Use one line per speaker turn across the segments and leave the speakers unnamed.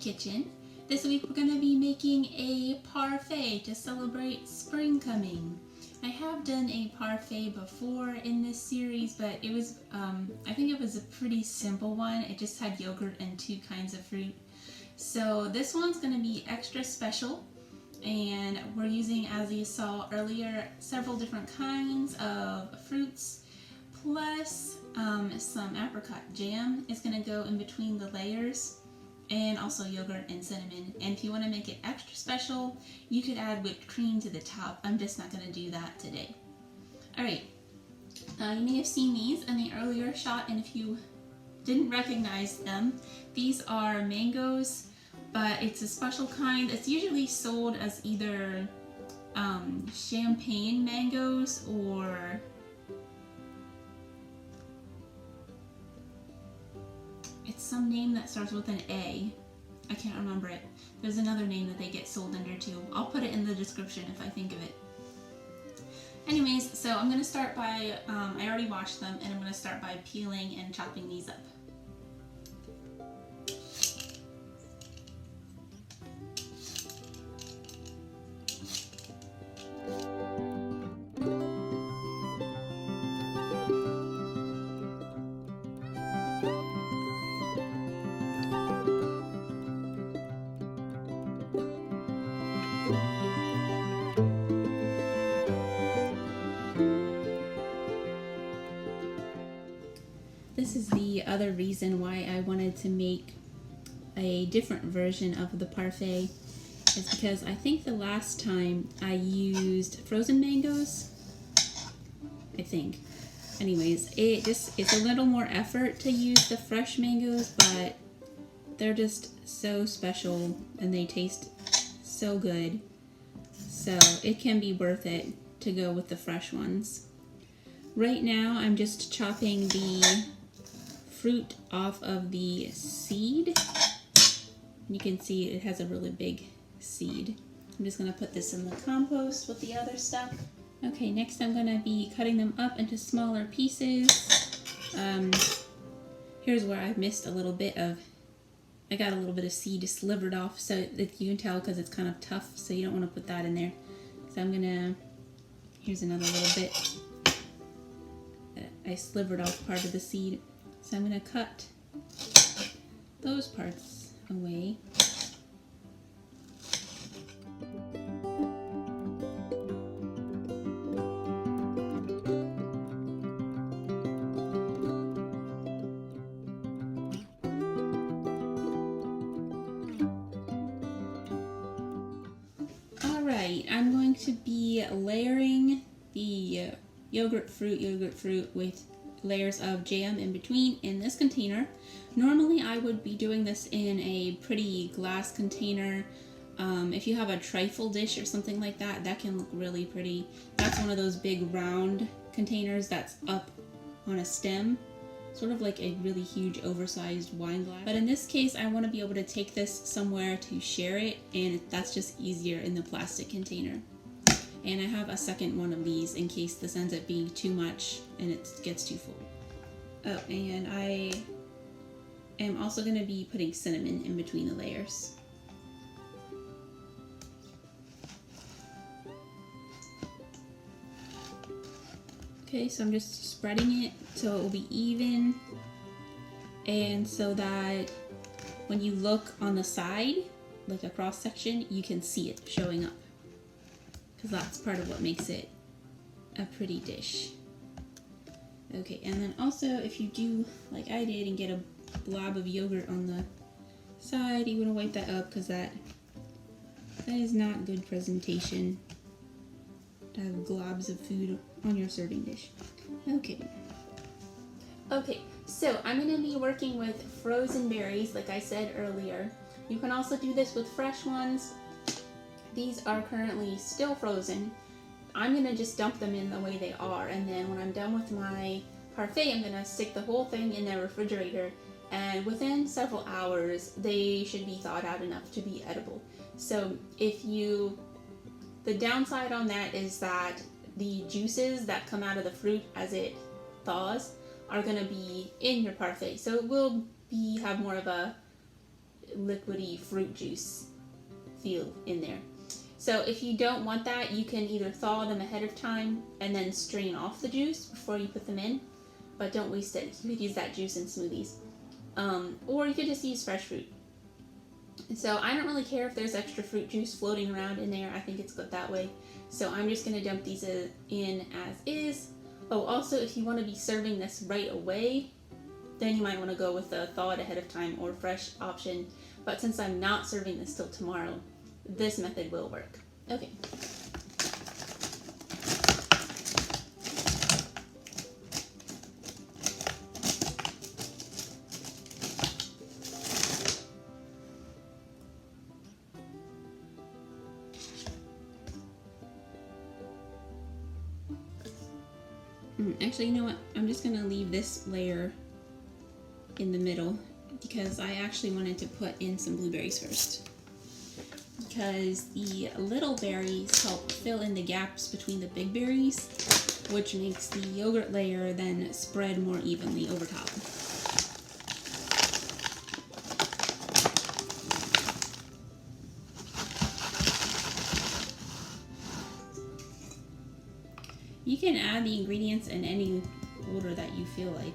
kitchen. This week we're going to be making a parfait to celebrate spring coming. I have done a parfait before in this series, but it was, I think it was a pretty simple one. It just had yogurt and 2 kinds of fruit. So this one's going to be extra special, and we're using, as you saw earlier, several different kinds of fruits, plus some apricot jam is going to go in between the layers, and also yogurt and cinnamon. And if you want to make it extra special, you could add whipped cream to the top. I'm just not going to do that today. Alright, you may have seen these in the earlier shot, and if you didn't recognize them, these are mangoes, but it's a special kind. It's usually sold as either champagne mangoes or it's some name that starts with an A. I can't remember it. There's another name that they get sold under too. I'll put it in the description if I think of it. Anyways, so I'm going to start by, I already washed them, and I'm going to start by peeling and chopping these up. This is the other reason why I wanted to make a different version of the parfait, is because I think the last time I used frozen mangoes, I think. Anyways, it's a little more effort to use the fresh mangoes, but they're just so special and they taste so good. So it can be worth it to go with the fresh ones. Right now I'm just chopping the fruit off of the seed. You can see it has a really big seed. I'm just going to put this in the compost with the other stuff. Okay, next I'm going to be cutting them up into smaller pieces. Here's where I missed a little bit of, I got a little bit of seed slivered off, so that you can tell because it's kind of tough, so you don't want to put that in there. So I'm going to, here's another little bit. I slivered off part of the seed. So I'm going to cut those parts away. Alright, I'm going to be layering the yogurt fruit with layers of jam in between in this container. Normally I would be doing this in a pretty glass container. If you have a trifle dish or something like that, that can look really pretty. That's one of those big round containers that's up on a stem, sort of like a really huge oversized wine glass. But in this case, I want to be able to take this somewhere to share it, and that's just easier in the plastic container. And I have a second one of these in case this ends up being too much and it gets too full. Oh, and I am also going to be putting cinnamon in between the layers. Okay, so I'm just spreading it so it will be even, and so that when you look on the side, like a cross section, you can see it showing up. Because that's part of what makes it a pretty dish. Okay, and then also if you do like I did and get a blob of yogurt on the side, you want to wipe that up, because that is not good presentation to have globs of food on your serving dish. Okay, so I'm going to be working with frozen berries like I said earlier. You can also do this with fresh ones. These are currently still frozen. I'm going to just dump them in the way they are, and then when I'm done with my parfait, I'm going to stick the whole thing in the refrigerator, and within several hours they should be thawed out enough to be edible. So the downside on that is that the juices that come out of the fruit as it thaws are going to be in your parfait, so it will have more of a liquidy fruit juice feel in there. So if you don't want that, you can either thaw them ahead of time and then strain off the juice before you put them in, but don't waste it. You could use that juice in smoothies. Or you could just use fresh fruit. So I don't really care if there's extra fruit juice floating around in there. I think it's good that way. So I'm just going to dump these in as is. Oh, also if you want to be serving this right away, then you might want to go with the thaw it ahead of time or fresh option. But since I'm not serving this till tomorrow, this method will work. Okay. Actually, you know what? I'm just going to leave this layer in the middle because I actually wanted to put in some blueberries first. Because the little berries help fill in the gaps between the big berries, which makes the yogurt layer then spread more evenly over top. You can add the ingredients in any order that you feel like.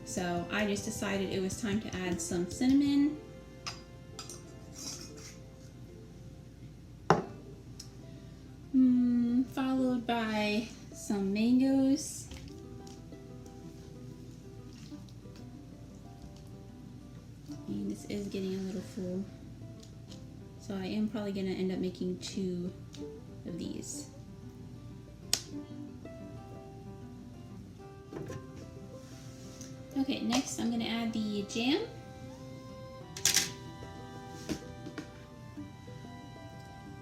So I just decided it was time to add some cinnamon, followed by some mangoes, and this is getting a little full, so I am probably going to end up making 2 of these. Okay, next I'm going to add the jam.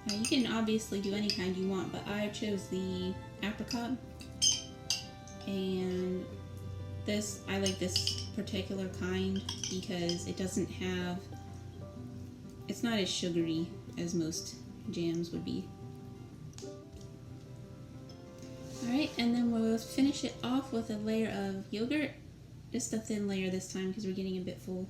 Now you can obviously do any kind you want, but I chose the apricot. And this, I like this particular kind because it doesn't have, it's not as sugary as most jams would be. Alright, and then we'll finish it off with a layer of yogurt. Just a thin layer this time because we're getting a bit full.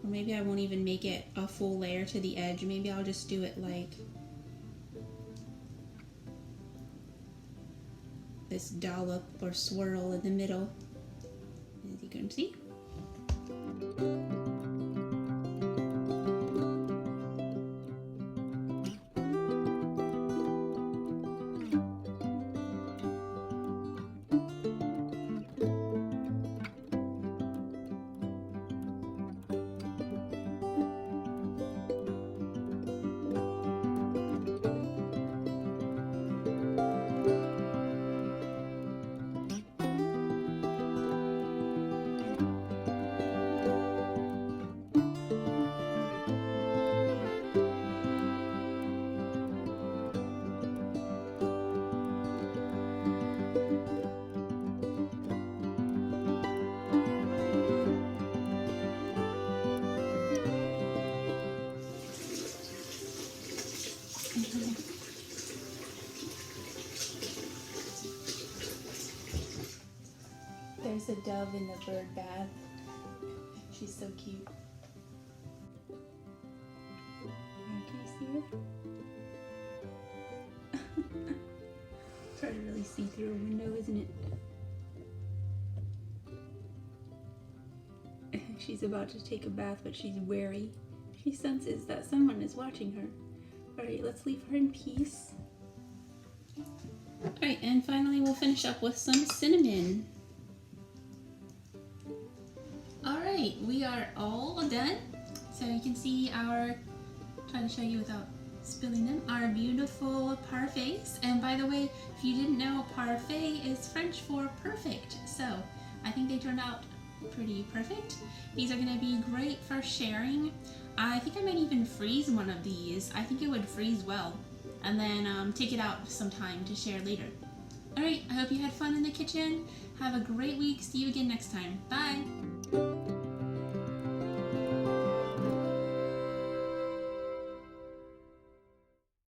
Or maybe I won't even make it a full layer to the edge. Maybe I'll just do it like this dollop or swirl in the middle, as you can see. There's a dove in the bird bath. She's so cute. Can you see her? It's hard to really see through a window, isn't it? She's about to take a bath, but she's wary. She senses that someone is watching her. Alright, let's leave her in peace. Alright, and finally we'll finish up with some cinnamon. Alright, we are all done. So you can see our, try to show you without spilling them, our beautiful parfaits. And by the way, if you didn't know, parfait is French for perfect. So I think they turned out pretty perfect. These are going to be great for sharing. I think I might even freeze one of these. I think it would freeze well. And then take it out sometime to share later. Alright, I hope you had fun in the kitchen. Have a great week. See you again next time. Bye!